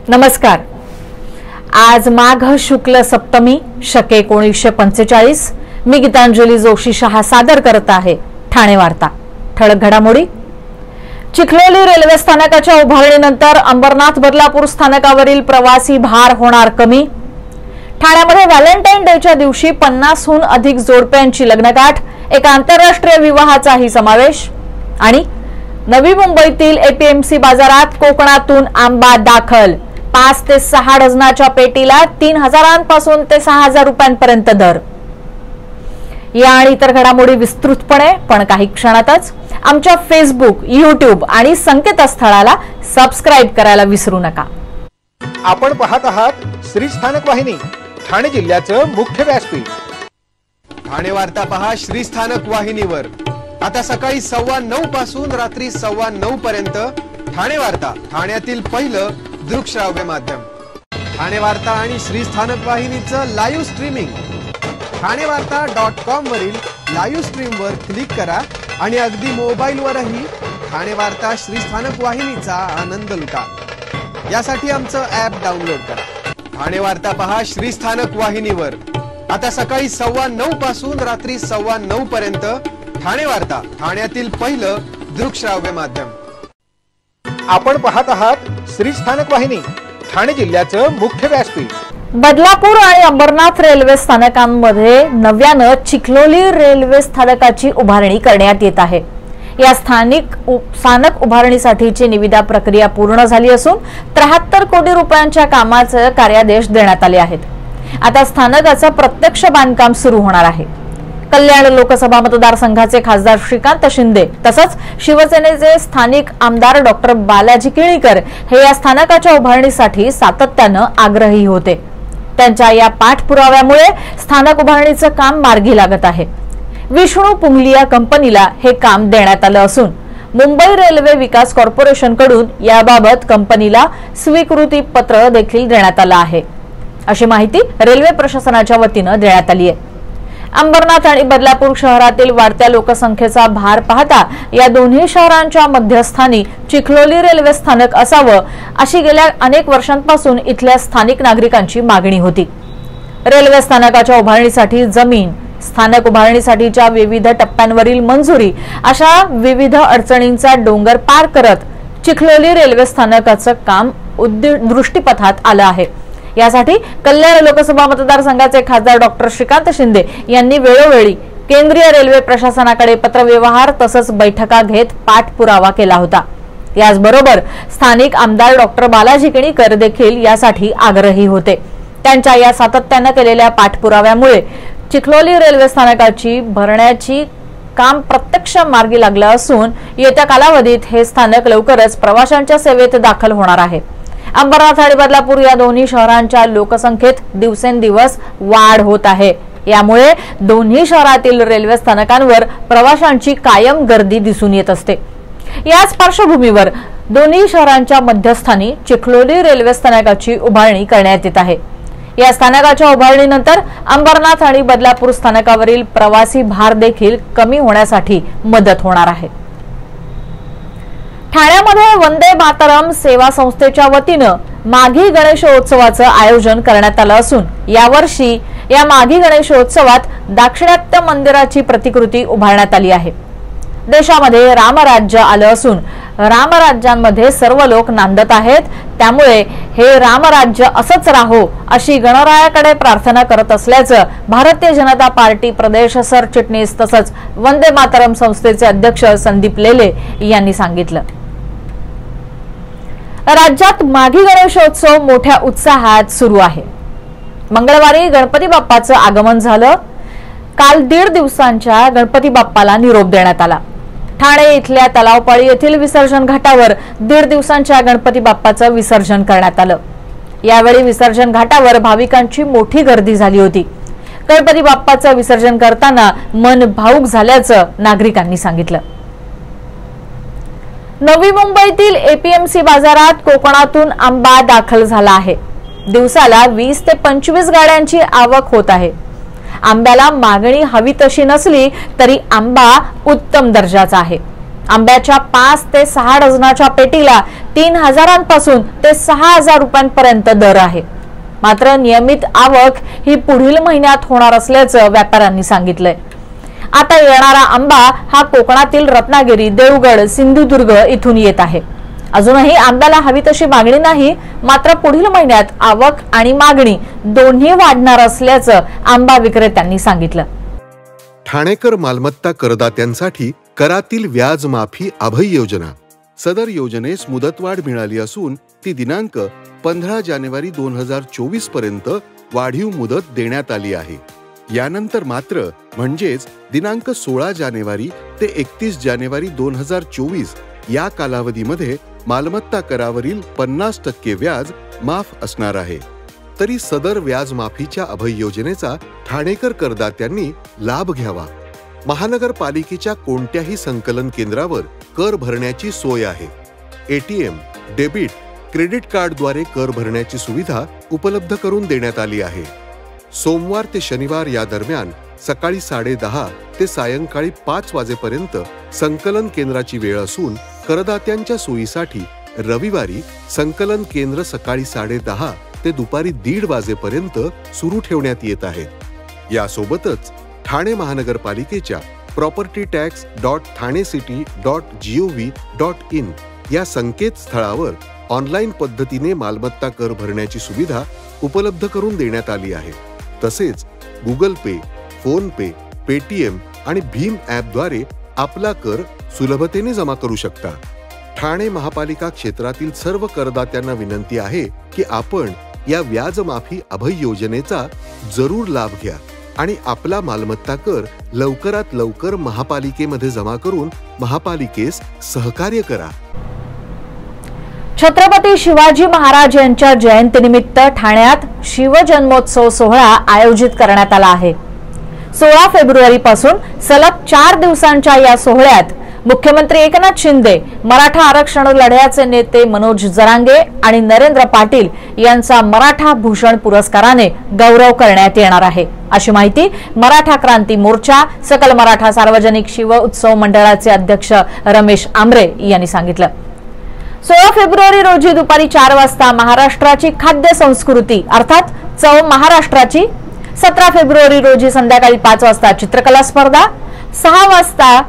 नमस्कार। आज माघ शुक्ल सप्तमी शके 1945। मी गीतांजली जोशी शहा सादर करत आहे ठाणे वार्ता। ठळक घडामोडी। चिखलोली रेल्वे स्थानकाच्या उभारणीनंतर अंबरनाथ बदलापूर स्थानकावरील प्रवासी भार होणार कमी। ठाण्यामध्ये व्हॅलेंटाईन डेच्या दिवशी 50हून अधिक जोडप्यांची लग्नगाठ, एका आंतरराष्ट्रीय विवाहाचाही समावेश। आणि नवी मुंबईतील एपीएमसी बाजारात कोकणातून आंबा दाखल। 5 ते 6 डझनाच्या पेटीला 3000 पासून ते 6000 रुपयांपर्यंत दर। या आणि इतर घडामोडी विस्तृतपणे पण काही क्षणातच आमच्या फेसबुक, यूट्यूब आणि संकेतस्थळाला सबस्क्राइब करायला विसरू नका। आपण पाहत आहात श्री स्थानक वाहिनी, ठाणे जिल्ह्याचं मुख्य व्यासपीठ। ठाणे वार्ता पहा श्री स्थानक वाहिनीवर। आता सकाळी 9:15 पासून रात्री 9:15 पर्यंत ठाणे वार्ता, ठाण्यातील पहिलं दृकश्राव्य माध्यम। ठाणे वार्ता आणि श्री स्थानक वाहिनीचं लाईव्ह स्ट्रीमिंग ठाणेवार्ता.com वरील लाईव्ह स्ट्रीमवर क्लिक करा आणि अगदी मोबाईलवरही ठाणे वार्ता श्री स्थानक वाहिनीचा आनंद लुटा। यासाठी आमचं ॲप डाउनलोड करा। ठाणे वार्ता पहा श्री स्थानक वाहिनीवर। आता सकाळी 9:15 पासून रात्री 9:15 पर्यंत ठाणे वार्ता, ठाण्यातील पहिलं दृकश्राव्य माध्यम। आपण पाहत आहात श्री स्थानक वाहिनी, ठाणे जिल्ह्याचं मुख्य व्यासपीठ। बदलापूर आणि अंबरनाथ रेल्वे स्थानकांमध्ये नव्यानं चिखलोली रेल्वे स्थानकाची उभारणी करण्यात येत आहे। या स्थानक उभारणीसाठीची निविदा प्रक्रिया पूर्ण झाली असून 73 कोटी रुपयांच्या कामाचे कार्यादेश देण्यात आले आहेत। आता स्थानकाचं प्रत्यक्ष बांधकाम सुरू होणार आहे। कल्याण लोकसभा मतदारसंघाचे खासदार श्रीकांत शिंदे तसंच शिवसेनेचे स्थानिक आमदार डॉक्टर बालाजी किळीकर हे या स्थानकाच्या उभारणीसाठी सातत्यानं आग्रही होते। त्यांच्या या पाठपुराव्यामुळे स्थानक उभारणीचं काम मार्गी लागत आहे। विष्णू पुंगलिया कंपनीला हे काम देण्यात आलं असून मुंबई रेल्वे विकास कॉर्पोरेशनकडून याबाबत कंपनीला स्वीकृती पत्र देखील देण्यात आलं आहे, अशी माहिती रेल्वे प्रशासनाच्या वतीनं देण्यात आली आहे। अंबरनाथ आणि बदलापूर शहरातील वाढत्या लोकसंख्येचा भार पाहता या दोन्ही शहरांच्या मध्यस्थानी चिखलोली रेल्वे स्थानक असावं अशी गेल्या अनेक वर्षांपासून इथल्या स्थानिक नागरिकांची मागणी होती। रेल्वे स्थानकाच्या उभारणीसाठी जमीन, स्थानक उभारणीसाठीच्या विविध टप्प्यांवरील मंजुरी अशा विविध अडचणींचा डोंगर पार करत चिखलोली रेल्वे स्थानकाचं काम दृष्टीपथात आलं आहे। यासाठी कल्याण लोकसभा मतदारसंघाचे खासदार डॉक्टर श्रीकांत शिंदे यांनी वेळोवेळी केंद्रीय रेल्वे प्रशासनाकडे पत्रव्यवहार तसंच बैठका घेत पाठपुरावा केला होता। याचबरोबर स्थानिक आमदार डॉक्टर बालाजी किळीकर देखील यासाठी आग्रही होते। त्यांच्या या सातत्यानं केलेल्या पाठपुराव्यामुळे चिखलोली रेल्वे स्थानकाची भरण्याची काम प्रत्यक्ष मार्गी लागलं असून येत्या कालावधीत हे स्थानक लवकरच प्रवाशांच्या सेवेत दाखल होणार आहे। अंबरनाथ आणि बदलापूर या दोन्ही शहरांच्या लोकसंख्येत दिवसेंदिवस वाढ होत आहे। यामुळे दोन्ही शहरातील रेल्वे स्थानकांवर प्रवाशांची कायम गर्दी दिसून येत असते। याच पार्श्वभूमीवर दोन्ही शहरांच्या मध्यस्थानी चिखलोली रेल्वे स्थानकाची उभारणी करण्यात येत आहे। या स्थानकाच्या उभारणीनंतर अंबरनाथ आणि बदलापूर स्थानकावरील प्रवासी भार देखील कमी होण्यासाठी मदत होणार आहे। ठाण्यामध्ये वंदे मातरम सेवा संस्थेच्या वतीनं माघी गणेशोत्सवाचं आयोजन करण्यात आलं असून यावर्षी या माघी गणेशोत्सवात दाक्षिणात्य मंदिराची प्रतिकृती उभारण्यात आली आहे। देशामध्ये रामराज्य आलं असून रामराज्यांमध्ये सर्व लोक नांदत आहेत, त्यामुळे हे रामराज्य असंच राहो अशी गणरायाकडे प्रार्थना करत असल्याचं भारतीय जनता पार्टी प्रदेश सरचिटणीस तसंच वंदे मातरम संस्थेचे अध्यक्ष संदीप लेले यांनी सांगितलं। राज्यात माघी गणेशोत्सव मोठ्या उत्साहात सुरू आहे। मंगळवारी गणपती बाप्पाचं आगमन झालं। काल 1.5 दिवसांच्या गणपती बाप्पाला निरोप देण्यात आला। ठाणे इथल्या तलावपाळी येथील विसर्जन घाटावर 1.5 दिवसांच्या गणपती बाप्पाचं विसर्जन करण्यात आलं। यावेळी विसर्जन घाटावर भाविकांची मोठी गर्दी झाली होती। गणपती बाप्पाचं विसर्जन करताना मन भावुक झाल्याचं नागरिकांनी सांगितलं। नवी मुंबईतील एपीएमसी बाजारात कोकणातून आंबा दाखल झाला आहे। दिवसाला 20 ते 25 गाड्यांची आवक होत आहे. आंब्याला मागणी हवी तशी नसली तरी आंबा उत्तम दर्जाचा आहे. आंब्याच्या 5 ते 6 डझनाच्या पेटीला 3000 पासून ते 6000 रुपयांपर्यंत दर आहे. मात्र नियमित आवक ही पुढील महिन्यात होणार असल्याचं व्यापाऱ्यांनी सांगितलंय. आता येणारा आंबा हा कोकणातील रत्नागिरी, देवगड, सिंधुदुर्ग इथून येत आहे. अजूनही आंब्याला हवी तशी मागणी नाही, मात्र पुढील महिन्यात आवक आणि मागणी दोन्ही वाढणार असल्याचं आंबा विक्रेत्यांनी सांगितलं. ठाणेकर मालमत्ता करदात्यांसाठी करातील व्याज माफी अभय योजना. सदर योजनेस मुदतवाढ मिळाली असून ती दिनांक 15 जानेवारी 2024 पर्यंत वाढीव मुदत देण्यात आली आहे. यानंतर मात्र म्हणजेच दिनांक 16 जानेवारी ते 31 जानेवारी 2024 या कालावधीमध्ये मालमत्ता करावरील 50% व्याज माफ असणार आहे. तरी सदर व्याज माफीच्या अभय योजनेचा ठाणेकर करदात्यांनी लाभ घ्यावा. महानगरपालिकेच्या कोणत्याही संकलन केंद्रावर कर भरण्याची सोय आहे. एटीएम, डेबिट, क्रेडिट कार्डद्वारे कर भरण्याची सुविधा उपलब्ध करून देण्यात आली आहे. सोमवार ते शनिवार या दरम्यान सकाळी 10:30 ते सायंकाळी 5 वाजेपर्यंत संकलन केंद्राची वेळ असून करदात्यांच्या सोयीसाठी रविवारी संकलन केंद्र सकाळी 10:30 ते दुपारी 1:30 वाजेपर्यंत सुरू ठेवण्यात येत आहेत. यासोबतच ठाणे महानगरपालिकेच्या propertytax.thanecity.gov.in या संकेतस्थळावर ऑनलाईन पद्धतीने मालमत्ता कर भरण्याची सुविधा उपलब्ध करून देण्यात आली आहे. तसेच गुगल पे, फोन पे, पेटीएम आणि भीम ॲपद्वारे आपला कर सुलभतेने जमा करू शकता. ठाणे महापालिका क्षेत्रातील सर्व करदात्यांना विनंती आहे की आपण या व्याज माफी अभय योजनेचा जरूर लाभ घ्या आणि आपला मालमत्ता कर लवकरात लवकर महापालिकेमध्ये जमा करून महापालिकेस सहकार्य करा. छत्रपती शिवाजी महाराज यांच्या जयंतीनिमित्त ठाण्यात शिवजन्मोत्सव सोहळा आयोजित करण्यात आला आहे. 16 फेब्रुवारी पासून सलग 4 दिवसांच्या या सोहळ्यात मुख्यमंत्री एकनाथ शिंदे, मराठा आरक्षण लढ्याचे नेते मनोज जरांगे आणि नरेंद्र पाटील यांचा मराठा भूषण पुरस्काराने गौरव करण्यात येणार आहे, अशी माहिती मराठा क्रांती मोर्चा सकल मराठा सार्वजनिक शिव उत्सव मंडळाचे अध्यक्ष रमेश आमरे यांनी सांगितलं. 16 फेब्रुवारी रोजी दुपारी 4 वाजता महाराष्ट्राची खाद्य संस्कृती अर्थात चव महाराष्ट्राची, 17 फेब्रुवारी रोजी संध्याकाळी 5 वाजता चित्रकला स्पर्धा, 6 वाजता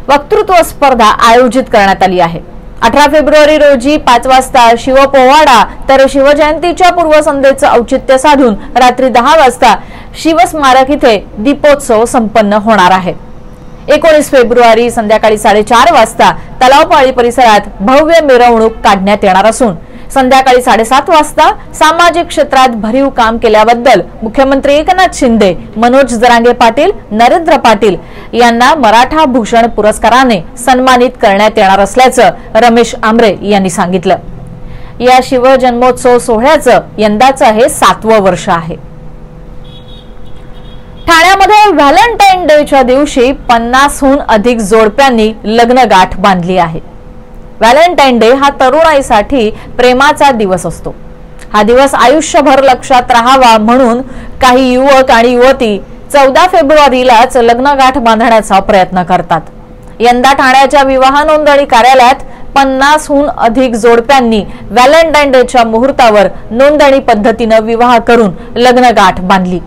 वक्तृत्व स्पर्धा आयोजित करण्यात आली आहे. 18 फेब्रुवारी रोजी 5 वाजता शिवपोवाडा तर शिवजयंतीच्या पूर्वसंध्येचं औचित्य साधून रात्री 10 वाजता शिवस्मारक इथे दीपोत्सव संपन्न होणार आहे. 19 फेब्रुवारी संध्याकाळी 4:30 वाजता तलावपाळी परिसरात भव्य मिरवणूक काढण्यात येणार असून संध्याकाळी 7:30 वाजता सामाजिक क्षेत्रात भरीव काम केल्याबद्दल मुख्यमंत्री एकनाथ शिंदे, मनोज जरांगे पाटील, नरेंद्र पाटील यांना मराठा भूषण पुरस्काराने सन्मानित करण्यात येणार असल्याचं रमेश आमरे यांनी सांगितलं. या शिवजन्मोत्सव सोहळ्याचं यंदाचं हे 7वं वर्ष आहे. ठाण्यामध्ये व्हॅलेंटाईन डेच्या दिवशी 50हून अधिक जोडप्यांनी लग्नगाठ बांधली आहे. व्हॅलेंटाईन डे हा तरुणाईसाठी प्रेमाचा दिवस असतो. हा दिवस आयुष्यभर लक्षात राहावा म्हणून काही युवक आणि युवती 14 फेब्रुवारीलाच लग्नगाठ बांधण्याचा प्रयत्न करतात. यंदा ठाण्याच्या विवाह नोंदणी कार्यालयात 50हून अधिक जोडप्यांनी व्हॅलेंटाईन डेच्या मुहूर्तावर नोंदणी पद्धतीनं विवाह करून लग्नगाठ बांधली.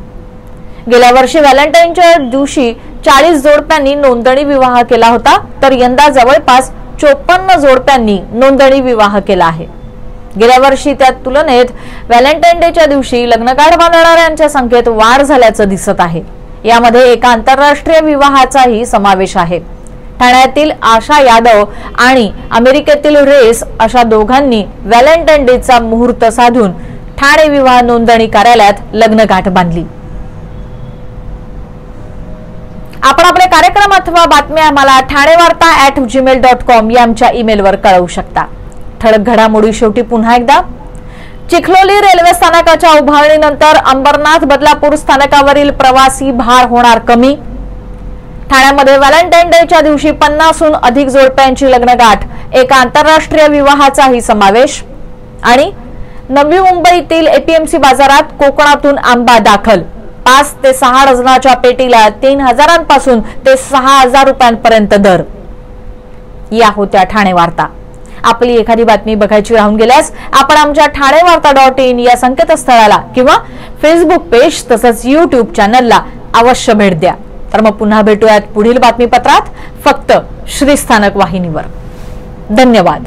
गेल्या वर्षी व्हॅलेंटाईनच्या दिवशी 40 जोडप्यांनी नोंदणी विवाह केला होता, तर यंदा जवळपास 54 जोडप्यांनी नोंदणी विवाह केला आहे. गेल्या वर्षी त्या तुलनेत व्हॅलेंटाईन डेच्या दिवशी लग्नगाठ बांधणाऱ्यांच्या संख्येत वाढ झाल्याचं दिसत आहे. यामध्ये एका आंतरराष्ट्रीय विवाहाचाही समावेश आहे. ठाण्यातील आशा यादव आणि अमेरिकेतील रेस अशा दोघांनी व्हॅलेंटाईन डेचा मुहूर्त साधून ठाणे विवाह नोंदणी कार्यालयात लग्नगाठ बांधली. आपण आपले कार्यक्रम अथवा बातम्या आम्हाला thanevarta@gmail.com या आमच्या ईमेलवर कळवू शकता. ठळक घडामोडी शेवटी पुन्हा एकदा. चिखलोली रेल्वे स्थानकाच्या उभारणीनंतर अंबरनाथ बदलापूर स्थानकावरील प्रवासी भार होणार कमी. ठाण्यामध्ये व्हॅलेंटाईन डेच्या दिवशी 50हून अधिक जोडप्यांची लग्नगाठ, एका आंतरराष्ट्रीय विवाहाचाही समावेश. आणि नवी मुंबईतील एपीएमसी बाजारात कोकणातून आंबा दाखल. 5 ते 6 डझनाच्या पेटीला 3,000 पासून ते 6,000 रुपयांपर्यंत दर. या होत्या ठाणे वार्ता. आपली एखादी बातमी बघायची राहून गेल्यास आपण आमच्या ठाणेवार्ता.in या संकेतस्थळाला किंवा फेसबुक पेज तसंच YouTube चॅनलला अवश्य भेट द्या. तर मग पुन्हा भेटूयात पुढील बातमीपत्रात फक्त श्रीस्थानक वाहिनीवर. धन्यवाद.